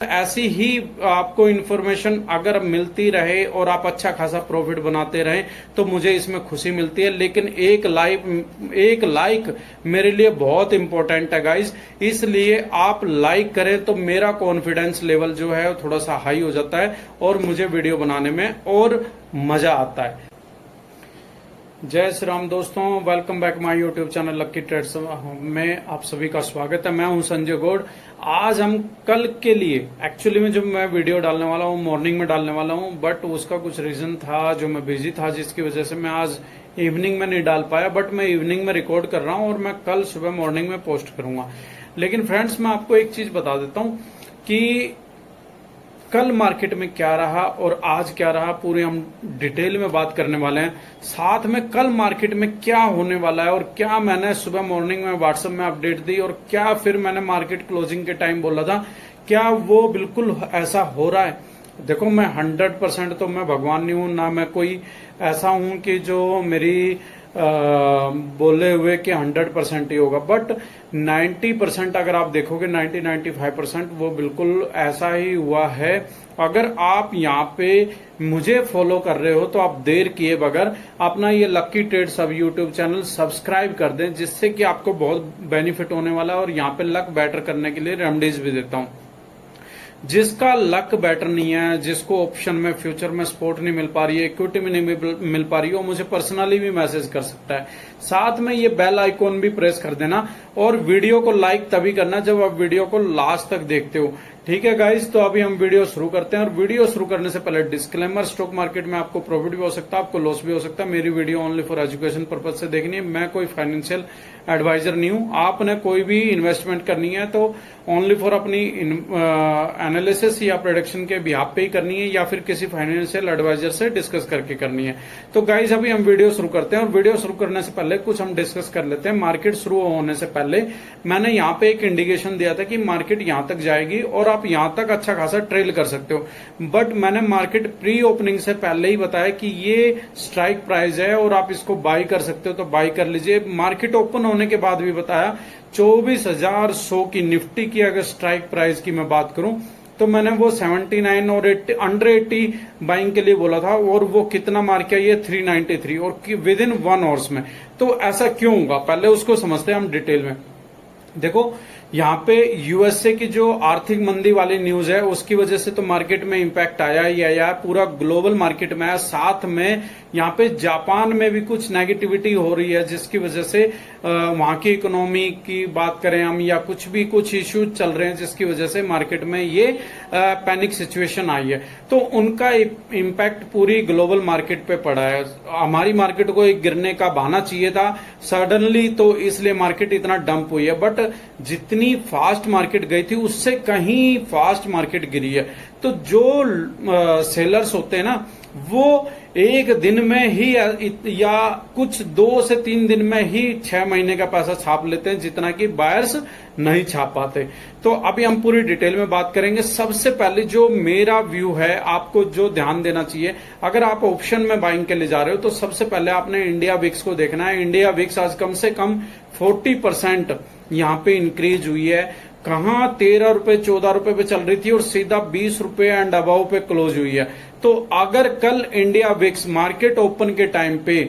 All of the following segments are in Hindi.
ऐसी ही आपको इन्फॉर्मेशन अगर मिलती रहे और आप अच्छा खासा प्रॉफिट बनाते रहें तो मुझे इसमें खुशी मिलती है। लेकिन एक लाइक मेरे लिए बहुत इंपॉर्टेंट है गाइस, इसलिए आप लाइक करें तो मेरा कॉन्फिडेंस लेवल जो है थोड़ा सा हाई हो जाता है और मुझे वीडियो बनाने में और मजा आता है। जय श्री राम दोस्तों, welcome back my YouTube channel Lucky Trades में आप सभी का स्वागत है। मैं हूं संजय गौड़। आज हम कल के लिए एक्चुअली में जो मैं वीडियो डालने वाला हूं मॉर्निंग में डालने वाला हूं, बट उसका कुछ रीजन था जो मैं बिजी था, जिसकी वजह से मैं आज इवनिंग में नहीं डाल पाया। बट मैं इवनिंग में रिकॉर्ड कर रहा हूं और मैं कल सुबह मॉर्निंग में पोस्ट करूंगा। लेकिन फ्रेंड्स, मैं आपको एक चीज बता देता हूं कि कल मार्केट में क्या रहा और आज क्या रहा, पूरे हम डिटेल में बात करने वाले हैं। साथ में कल मार्केट में क्या होने वाला है और क्या मैंने सुबह मॉर्निंग में व्हाट्सएप में अपडेट दी और क्या फिर मैंने मार्केट क्लोजिंग के टाइम बोला था, क्या वो बिल्कुल ऐसा हो रहा है। देखो, मैं 100% तो मैं भगवान नहीं हूं, ना मैं कोई ऐसा हूं कि जो मेरी बोले हुए कि 100% ही होगा, बट 90% अगर आप देखोगे 90-95% वो बिल्कुल ऐसा ही हुआ है। अगर आप यहाँ पे मुझे फॉलो कर रहे हो तो आप देर किए बगैर अपना ये लक्की ट्रेड्स अब यूट्यूब चैनल सब्सक्राइब कर दें, जिससे कि आपको बहुत बेनिफिट होने वाला है। और यहाँ पे लक बेटर करने के लिए रेमेडीज भी देता हूँ। जिसका लक बेटर नहीं है, जिसको ऑप्शन में फ्यूचर में सपोर्ट नहीं मिल पा रही है, इक्विटी में नहीं मिल पा रही है, वो मुझे पर्सनली भी मैसेज कर सकता है। साथ में ये बेल आइकॉन भी प्रेस कर देना और वीडियो को लाइक तभी करना जब आप वीडियो को लास्ट तक देखते हो। ठीक है गाइस, तो अभी हम वीडियो शुरू करते हैं। और वीडियो शुरू करने से पहले डिस्क्लेमर, स्टॉक मार्केट में आपको प्रॉफिट भी हो सकता है, आपको लॉस भी हो सकता है। मेरी video only for education purpose से देखनी है। मैं कोई फाइनेंशियल एडवाइजर नहीं हूं। आपने कोई भी इन्वेस्टमेंट करनी है तो ओनली फॉर अपनी एनालिसिस या प्रोडक्शन के बिहाफ पे ही करनी है, या फिर किसी फाइनेंशियल एडवाइजर से डिस्कस करके करनी है। तो गाइज, अभी हम वीडियो शुरू करते हैं। और वीडियो शुरू करने से पहले कुछ हम डिस्कस कर लेते हैं। मार्केट शुरू होने से पहले मैंने यहाँ पे एक इंडिकेशन दिया था कि मार्केट यहाँ तक जाएगी और आप यहाँ तक अच्छा खासा ट्रेल कर सकते हो। बट मैंने मार्केट प्री ओपनिंग से पहले ही बताया कि ये स्ट्राइक प्राइस है और आप इसको बाई कर सकते हो, तो बाई कर लीजिए। मार्केट ओपन होने के बाद भी बताया 24,100 की निफ्टी की अगर स्ट्राइक प्राइस की मैं बात करूं तो मैंने वो 79 और 80 अंडर 80 बाइंग के लिए बोला था, और वो कितना मार किया, ये 393 और विद इन 1 आवर्स में। तो ऐसा क्यों होगा, पहले उसको समझते हैं हम डिटेल में। देखो, यहाँ पे यूएसए की जो आर्थिक मंदी वाली न्यूज है उसकी वजह से तो मार्केट में इंपैक्ट आया ही आया, पूरा ग्लोबल मार्केट में आया। साथ में यहाँ पे जापान में भी कुछ नेगेटिविटी हो रही है, जिसकी वजह से वहां की इकोनॉमी की बात करें हम, या कुछ इश्यूज चल रहे हैं जिसकी वजह से मार्केट में ये पैनिक सिचुएशन आई है। तो उनका इम्पैक्ट पूरी ग्लोबल मार्केट पे पड़ा है। हमारी मार्केट को एक गिरने का बहाना चाहिए था सडनली, तो इसलिए मार्केट इतना डंप हुई है। बट जितनी फास्ट मार्केट गई थी उससे कहीं फास्ट मार्केट गिरी है। तो जो सेलर्स होते हैं ना, वो एक दिन में ही या कुछ 2 से 3 दिन में ही 6 महीने का पैसा छाप लेते हैं, जितना कि बायर्स नहीं छाप पाते। तो अभी हम पूरी डिटेल में बात करेंगे। सबसे पहले जो मेरा व्यू है, आपको जो ध्यान देना चाहिए, अगर आप ऑप्शन में बाइंग के लिए जा रहे हो तो सबसे पहले आपने इंडिया विक्स को देखना है। इंडिया विक्स आज कम से कम 40% यहाँ पे इंक्रीज हुई है। कहाँ 13 रुपए 14 रुपए पे चल रही थी और सीधा 20 रुपए एंड अबाव पे क्लोज हुई है। तो अगर कल इंडिया विक्स मार्केट ओपन के टाइम पे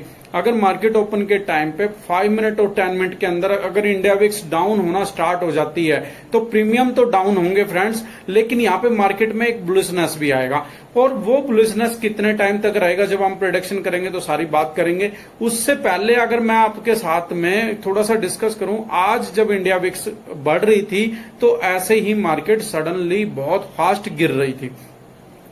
5 मिनट और 10 मिनट के अंदर अगर इंडिया विक्स डाउन होना स्टार्ट हो जाती है तो प्रीमियम तो डाउन होंगे फ्रेंड्स, लेकिन यहाँ पे मार्केट में एक बुलिशनेस भी आएगा। और वो बुलिशनेस कितने टाइम तक रहेगा, जब हम प्रेडिक्शन करेंगे तो सारी बात करेंगे। उससे पहले अगर मैं आपके साथ में थोड़ा सा डिस्कस करूं, आज जब इंडिया विक्स बढ़ रही थी तो ऐसे ही मार्केट सडनली बहुत फास्ट गिर रही थी।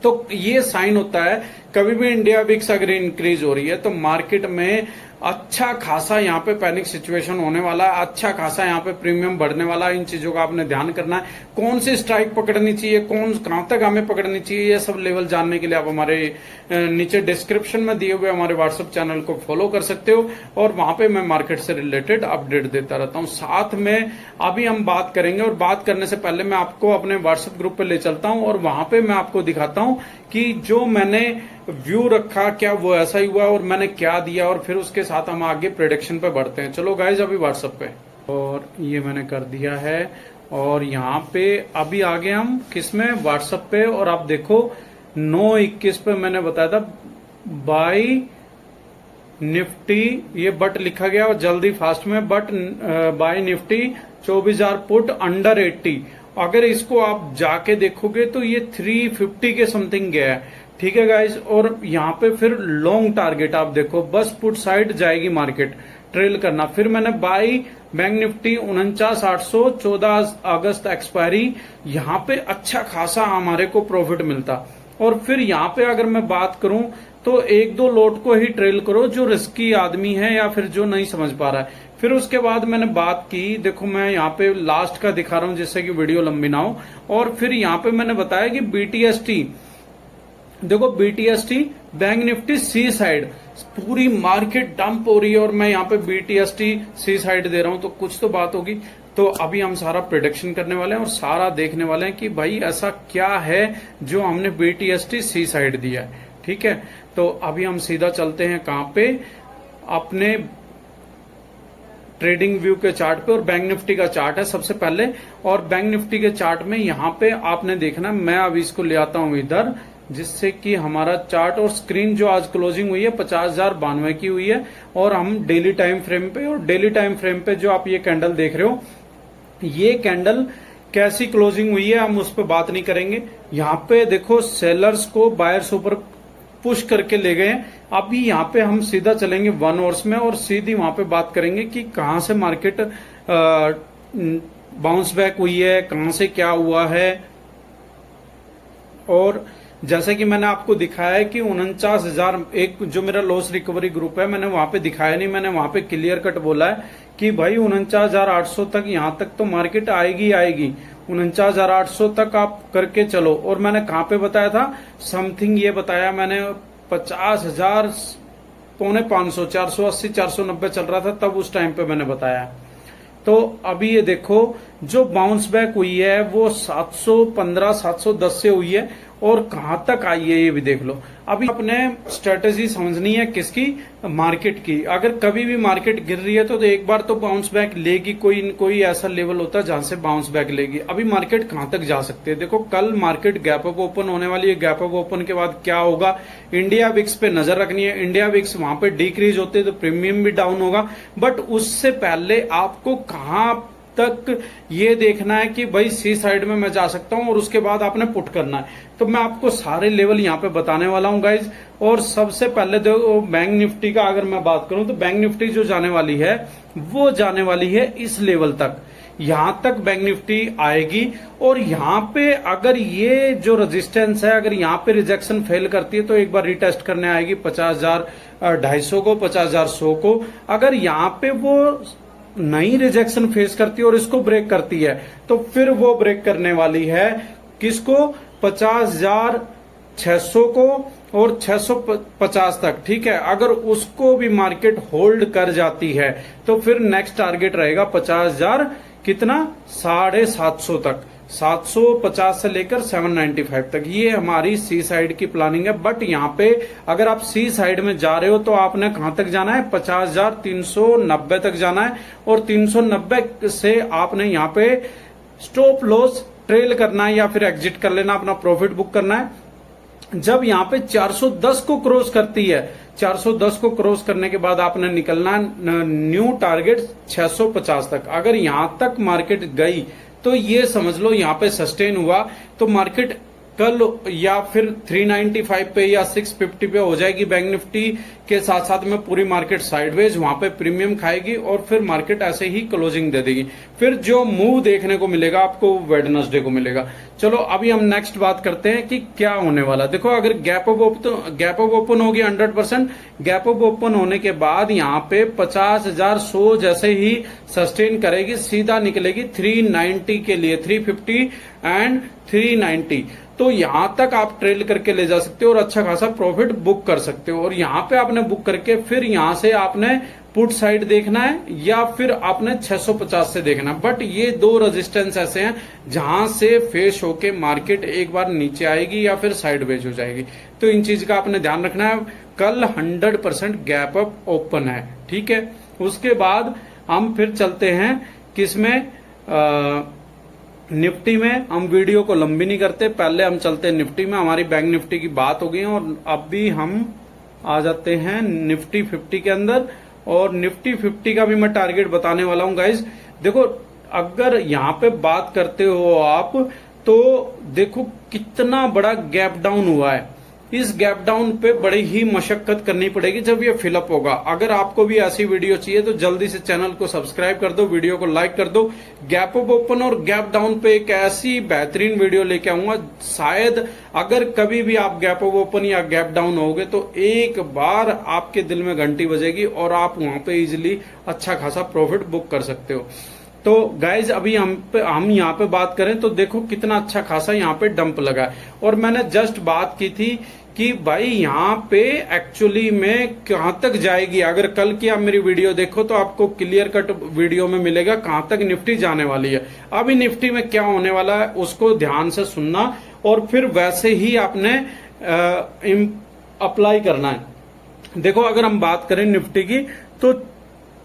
तो ये साइन होता है, कभी भी इंडिया विक्स अगर इंक्रीज हो रही है तो मार्केट में अच्छा खासा यहाँ पे पैनिक सिचुएशन होने वाला है, अच्छा खासा यहाँ पे प्रीमियम बढ़ने वाला है। इन चीजों का आपने ध्यान करना है। कौन सी स्ट्राइक पकड़नी चाहिए, कहां तक हमें पकड़नी चाहिए, ये सब लेवल जानने के लिए आप हमारे नीचे डिस्क्रिप्शन में दिए हुए हमारे व्हाट्सएप चैनल को फॉलो कर सकते हो, और वहां पे मैं मार्केट से रिलेटेड अपडेट देता रहता हूँ। साथ में अभी हम बात करेंगे, और बात करने से पहले मैं आपको अपने व्हाट्सएप ग्रुप पे ले चलता हूँ और वहां पे मैं आपको दिखाता हूँ कि जो मैंने व्यू रखा क्या वो ऐसा ही हुआ और मैंने क्या दिया, और फिर उसके साथ हम आगे प्रेडिक्शन पे बढ़ते हैं। चलो गाइज, अभी व्हाट्सएप पे, और ये मैंने कर दिया है। और यहाँ पे अभी आ गए हम किसमें, व्हाट्सएप पे। और आप देखो 9:21 पे मैंने बताया था बाई निफ्टी, ये बट लिखा गया और जल्दी फास्ट में, but by Nifty 24,000 put under 80। अगर इसको आप जाके देखोगे तो ये 350 के समथिंग गया है, ठीक है गाइस। और यहाँ पे फिर लॉन्ग टारगेट आप देखो, बस पुट साइड जाएगी मार्केट, ट्रेल करना। फिर मैंने by bank Nifty 49,800, 14 August expiry, यहाँ पे अच्छा खासा हमारे को प्रॉफिट मिलता। और फिर यहाँ पे अगर मैं बात करूं तो एक दो लोट को ही ट्रेल करो जो रिस्की आदमी है या फिर जो नहीं समझ पा रहा है। फिर उसके बाद मैंने बात की, देखो मैं यहाँ पे लास्ट का दिखा रहा हूं जिससे कि वीडियो लंबी ना हो। और फिर यहाँ पे मैंने बताया कि बीटीएसटी, देखो बीटीएसटी बैंक निफ्टी सी साइड, पूरी मार्केट डंप हो रही है और मैं यहाँ पे बीटीएसटी सी साइड दे रहा हूं, तो कुछ तो बात होगी। तो अभी हम सारा प्रेडिक्शन करने वाले हैं और सारा देखने वाले हैं कि भाई ऐसा क्या है जो हमने बीटीएसटी सी साइड दिया है, ठीक है। तो अभी हम सीधा चलते हैं कहां पे, अपने ट्रेडिंग व्यू के चार्ट पे। और बैंक निफ्टी का चार्ट है सबसे पहले। और बैंक निफ्टी के चार्ट में यहाँ पे आपने देखना, मैं अभी इसको ले आता हूं इधर, जिससे कि हमारा चार्ट और स्क्रीन जो आज क्लोजिंग हुई है 50,092 की हुई है। और हम डेली टाइम फ्रेम पे, और डेली टाइम फ्रेम पे जो आप ये कैंडल देख रहे हो, ये कैंडल कैसी क्लोजिंग हुई है हम उस पर बात नहीं करेंगे। यहाँ पे देखो सेलर्स को बायर्स ऊपर पुश करके ले गए। अभी यहाँ पे हम सीधा चलेंगे 1 आवर्स में और सीधी वहां पे बात करेंगे कि कहां से मार्केट बाउंस बैक हुई है, कहां से क्या हुआ है। और जैसे कि मैंने आपको दिखाया है कि 49,000, एक जो मेरा लॉस रिकवरी ग्रुप है मैंने वहां पे दिखाया नहीं, मैंने वहां पे क्लियर कट बोला है कि भाई 49,800 तक, यहां तक तो मार्केट आएगी आएगी, 49,800 तक आप करके चलो। और मैंने कहां पे बताया था, समथिंग ये बताया मैंने 50,000 पौने 500, 480 490 चल रहा था तब, उस टाइम पे मैंने बताया। तो अभी ये देखो जो बाउंस बैक हुई है वो 715 710 से हुई है और कहां तक आई है ये भी देख लो। अभी अपने स्ट्रेटेजी समझनी है किसकी, मार्केट की। अगर कभी भी मार्केट गिर रही है तो एक बार तो बाउंस बैक लेगी, कोई ऐसा लेवल होता है जहां से बाउंस बैक लेगी। अभी मार्केट कहां तक जा सकती है, देखो कल मार्केट गैप अप ओपन होने वाली है। गैप अप ओपन के बाद क्या होगा, इंडिया विक्स पे नजर रखनी है। इंडिया विक्स वहां पे डिक्रीज होते तो प्रीमियम भी डाउन होगा, बट उससे पहले आपको कहां तक ये देखना है कि भाई सी साइड में मैं जा सकता हूं, और उसके बाद आपने पुट करना है। तो मैं आपको सारे लेवल यहां पे बताने वाला हूं गाइज। और सबसे पहले तो बैंक निफ्टी का अगर मैं बात करूं तो बैंक निफ्टी जो जाने वाली है वो जाने वाली है इस लेवल तक, यहां तक बैंक निफ्टी आएगी। और यहां पे अगर ये जो रेजिस्टेंस है, अगर यहां पे रिजेक्शन फेल करती है तो एक बार रिटेस्ट करने आएगी 50,250 को, 50,100 को। अगर यहां पे वो नई रिजेक्शन फेस करती है और इसको ब्रेक करती है तो फिर वो ब्रेक करने वाली है किसको, 50,600 को और 650 तक, ठीक है। अगर उसको भी मार्केट होल्ड कर जाती है तो फिर नेक्स्ट टारगेट रहेगा 50,000 कितना, 750 तक, 750 से लेकर 795 तक। ये हमारी सी साइड की प्लानिंग है। बट यहाँ पे अगर आप सी साइड में जा रहे हो तो आपने कहां तक जाना है, 50,390 तक जाना है। और 390 से आपने यहाँ पे स्टॉप लॉस ट्रेल करना है या फिर एग्जिट कर लेना, अपना प्रॉफिट बुक करना है। जब यहाँ पे 410 को क्रॉस करती है, 410 को क्रॉस करने के बाद आपने निकलना न्यू टारगेट 650 तक। अगर यहां तक मार्केट गई तो ये समझ लो यहां पे सस्टेन हुआ तो मार्केट कल या फिर 395 पे या 650 पे हो जाएगी बैंक निफ्टी के साथ साथ में पूरी मार्केट साइडवेज, वहां पे प्रीमियम खाएगी और फिर मार्केट ऐसे ही क्लोजिंग दे देगी। फिर जो मूव देखने को मिलेगा आपको वेडनेसडे को मिलेगा। चलो अभी हम नेक्स्ट बात करते हैं कि क्या होने वाला। देखो अगर गैप अप ओपन होगी 100%, गैप अप ओपन होने के बाद यहाँ पे 50,100 जैसे ही सस्टेन करेगी, सीधा निकलेगी 390 के लिए, 350 एंड 390। तो यहां तक आप ट्रेल करके ले जा सकते हो और अच्छा खासा प्रॉफिट बुक कर सकते हो। और यहां पे आपने बुक करके फिर यहां से आपने पुट साइड देखना है या फिर आपने 650 से देखना है। बट ये दो रेजिस्टेंस ऐसे हैं जहां से फेस होके मार्केट एक बार नीचे आएगी या फिर साइडवेज हो जाएगी। तो इन चीज का आपने ध्यान रखना है। कल 100% गैप अप ओपन है, ठीक है। उसके बाद हम फिर चलते हैं किसमें, निफ्टी में हम वीडियो को लंबी नहीं करते, पहले हम चलते हैं निफ्टी में। हमारी बैंक निफ्टी की बात हो गई है और अभी हम आ जाते हैं निफ्टी 50 के अंदर। और निफ्टी 50 का भी मैं टारगेट बताने वाला हूं गाइज। देखो, अगर यहां पे बात करते हो आप, तो देखो कितना बड़ा गैप डाउन हुआ है। इस गैप डाउन पे बड़ी ही मशक्कत करनी पड़ेगी जब ये फिलअप होगा। अगर आपको भी ऐसी वीडियो चाहिए तो जल्दी से चैनल को सब्सक्राइब कर दो, वीडियो को लाइक कर दो। गैप अप ओपन और गैप डाउन पे एक ऐसी बेहतरीन वीडियो लेके आऊंगा, शायद अगर कभी भी आप गैप अप ओपन या गैप डाउन होगे तो एक बार आपके दिल में घंटी बजेगी और आप वहां पे इजिली अच्छा खासा प्रॉफिट बुक कर सकते हो। तो गाइज अभी हम यहाँ पे बात करें तो देखो कितना अच्छा खासा यहाँ पे डंप लगा है। और मैंने जस्ट बात की थी कि भाई यहाँ पे एक्चुअली में कहां तक जाएगी। अगर कल की आप मेरी वीडियो देखो तो आपको क्लियर कट वीडियो में मिलेगा कहां तक निफ्टी जाने वाली है। अभी निफ्टी में क्या होने वाला है उसको ध्यान से सुनना और फिर वैसे ही आपने अप्लाई करना है। देखो, अगर हम बात करें निफ्टी की तो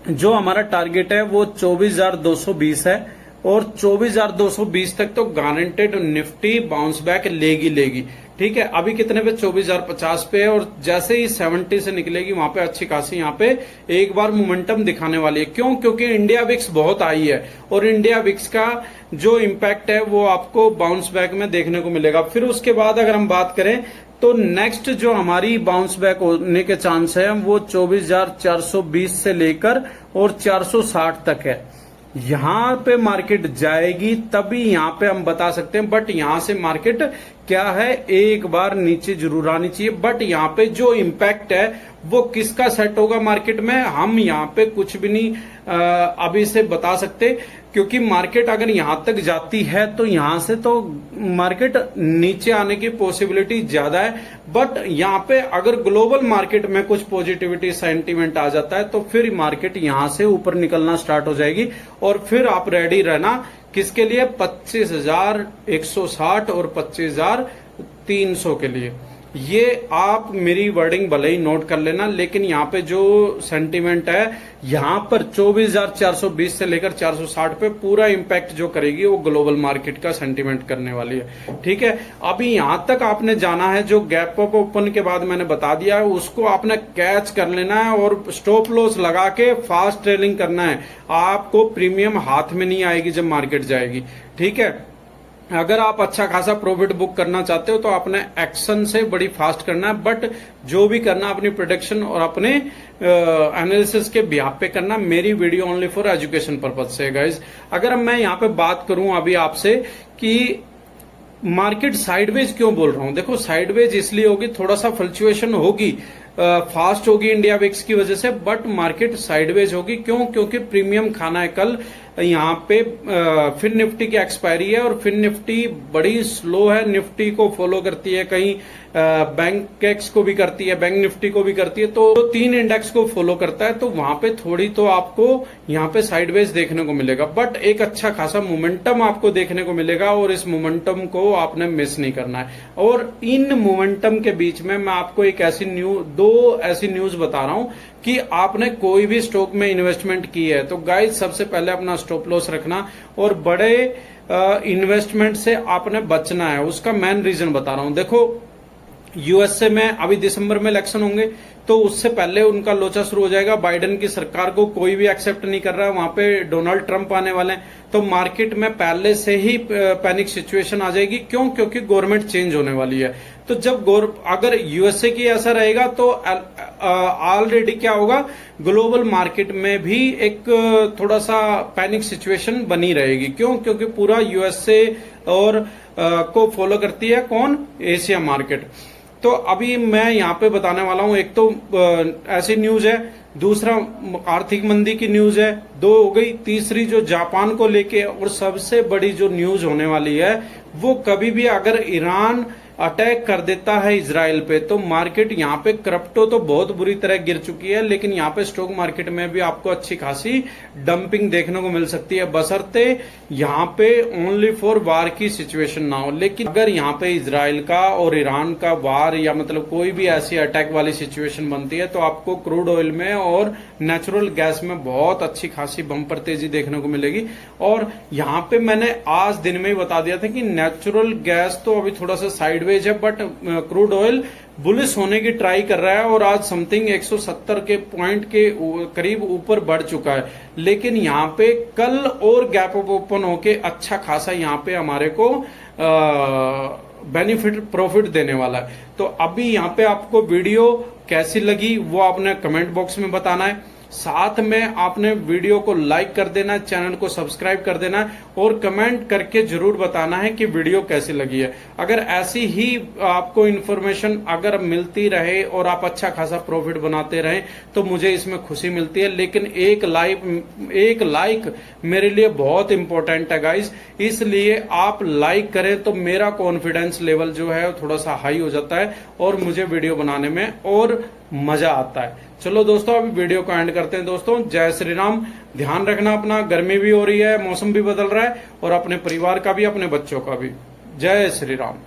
जो हमारा टारगेट है वो 24,220 है और 24,220 तक तो गारंटेड निफ्टी बाउंस बैक लेगी। ठीक है, अभी कितने पे 24,050 पे है और जैसे ही 70 से निकलेगी वहां पे अच्छी खासी यहाँ पे एक बार मोमेंटम दिखाने वाली है। क्यों? क्योंकि इंडिया विक्स बहुत आई है और इंडिया विक्स का जो इम्पैक्ट है वो आपको बाउंस बैक में देखने को मिलेगा। फिर उसके बाद अगर हम बात करें तो नेक्स्ट जो हमारी बाउंस बैक होने के चांस है वो 24,420 से लेकर और 460 तक है। यहां पे मार्केट जाएगी तभी यहां पे हम बता सकते हैं। बट यहां से मार्केट क्या है, एक बार नीचे जरूर आनी चाहिए। बट यहां पे जो इम्पैक्ट है वो किसका सेट होगा मार्केट में, हम यहां पे कुछ भी नहीं अभी से बता सकते। क्योंकि मार्केट अगर यहां तक जाती है तो यहां से तो मार्केट नीचे आने की पॉसिबिलिटी ज्यादा है। बट यहां पे अगर ग्लोबल मार्केट में कुछ पॉजिटिविटी सेंटीमेंट आ जाता है तो फिर मार्केट यहां से ऊपर निकलना स्टार्ट हो जाएगी। और फिर आप रेडी रहना किसके लिए, 25,160 और 25,300 के लिए। ये आप मेरी वर्डिंग भले ही नोट कर लेना, लेकिन यहाँ पे जो सेंटीमेंट है यहाँ पर 24,420 से लेकर 460 पे पूरा इम्पैक्ट जो करेगी वो ग्लोबल मार्केट का सेंटीमेंट करने वाली है। ठीक है, अभी यहाँ तक आपने जाना है, जो गैप अप ओपन के बाद मैंने बता दिया है उसको आपने कैच कर लेना है और स्टॉप लॉस लगा के फास्ट ट्रेलिंग करना है। आपको प्रीमियम हाथ में नहीं आएगी जब मार्केट जाएगी। ठीक है, अगर आप अच्छा खासा प्रॉफिट बुक करना चाहते हो तो आपने एक्शन से बड़ी फास्ट करना है। बट जो भी करना अपनी प्रोडक्शन और अपने एनालिसिस के बिहाफ पे करना। मेरी video only for education purpose से गाइज। अगर मैं यहाँ पे बात करूं अभी आपसे कि मार्केट साइडवेज क्यों बोल रहा हूं, देखो साइडवेज इसलिए होगी, थोड़ा सा फ्लक्चुएशन होगी, फास्ट होगी इंडिया विक्स की वजह से, बट मार्केट साइडवेज होगी। क्यों? क्योंकि प्रीमियम खाना है कल यहाँ पे। फिर निफ्टी की एक्सपायरी है और फिर निफ्टी बड़ी स्लो है, निफ्टी को फॉलो करती है, कहीं बैंक एक्स को भी करती है, बैंक निफ्टी को भी करती है, तो 3 इंडेक्स को फॉलो करता है। तो वहां पे थोड़ी तो आपको यहाँ पे साइडवेज देखने को मिलेगा, बट एक अच्छा खासा मोमेंटम आपको देखने को मिलेगा और इस मोमेंटम को आपने मिस नहीं करना है। और इन मोमेंटम के बीच में मैं आपको एक ऐसी दो ऐसी न्यूज बता रहा हूं कि आपने कोई भी स्टॉक में इन्वेस्टमेंट की है तो गाइज सबसे पहले अपना स्टॉप लॉस रखना और बड़े इन्वेस्टमेंट से आपने बचना है। उसका मेन रीजन बता रहा हूं। देखो, यूएसए में अभी दिसंबर में इलेक्शन होंगे तो उससे पहले उनका लोचा शुरू हो जाएगा। बाइडेन की सरकार को कोई भी एक्सेप्ट नहीं कर रहा है, वहां पे डोनाल्ड ट्रंप आने वाले हैं, तो मार्केट में पहले से ही पैनिक सिचुएशन आ जाएगी। क्यों? क्योंकि गवर्नमेंट चेंज होने वाली है। तो जब अगर यूएसए की ऐसा रहेगा तो ऑलरेडी क्या होगा, ग्लोबल मार्केट में भी एक थोड़ा सा पैनिक सिचुएशन बनी रहेगी। क्यों? क्योंकि पूरा यूएसए और को फॉलो करती है कौन, एशिया मार्केट। तो अभी मैं यहाँ पे बताने वाला हूं, एक तो ऐसी न्यूज है, दूसरा आर्थिक मंदी की न्यूज है, 2 हो गई, तीसरी जो जापान को लेके, और सबसे बड़ी जो न्यूज होने वाली है वो कभी भी अगर ईरान अटैक कर देता है इजराइल पे तो मार्केट यहाँ पे क्रिप्टो तो बहुत बुरी तरह गिर चुकी है, लेकिन यहाँ पे स्टॉक मार्केट में भी आपको अच्छी खासी डंपिंग देखने को मिल सकती है, बशर्ते यहाँ पे ओनली फॉर वार की सिचुएशन ना हो। लेकिन अगर यहाँ पे इजराइल का और ईरान का वार या मतलब कोई भी ऐसी अटैक वाली सिचुएशन बनती है तो आपको क्रूड ऑयल में और नेचुरल गैस में बहुत अच्छी खासी बम्पर तेजी देखने को मिलेगी। और यहाँ पे मैंने आज दिन में ही बता दिया था कि नेचुरल गैस तो अभी थोड़ा सा साइडवेज है, बट क्रूड ऑयल बुलिश होने की ट्राई कर रहा है और आज समथिंग 170 के पॉइंट के करीब ऊपर बढ़ चुका है। लेकिन यहाँ पे कल और गैप अप ओपन होके अच्छा खासा यहाँ पे हमारे को बेनिफिट प्रॉफिट देने वाला है। तो अभी यहाँ पे आपको वीडियो कैसी लगी वो आपने कमेंट बॉक्स में बताना है। साथ में आपने वीडियो को लाइक कर देना, चैनल को सब्सक्राइब कर देना और कमेंट करके जरूर बताना है कि वीडियो कैसी लगी है। अगर ऐसी ही आपको इन्फॉर्मेशन अगर मिलती रहे और आप अच्छा खासा प्रॉफिट बनाते रहें तो मुझे इसमें खुशी मिलती है। लेकिन एक लाइक मेरे लिए बहुत इंपॉर्टेंट है गाइस, इसलिए आप लाइक करें तो मेरा कॉन्फिडेंस लेवल जो है थोड़ा सा हाई हो जाता है और मुझे वीडियो बनाने में और मजा आता है। चलो दोस्तों, अभी वीडियो को एंड करते हैं। दोस्तों जय श्री राम। ध्यान रखना अपना, गर्मी भी हो रही है, मौसम भी बदल रहा है और अपने परिवार का भी, अपने बच्चों का भी। जय श्री राम।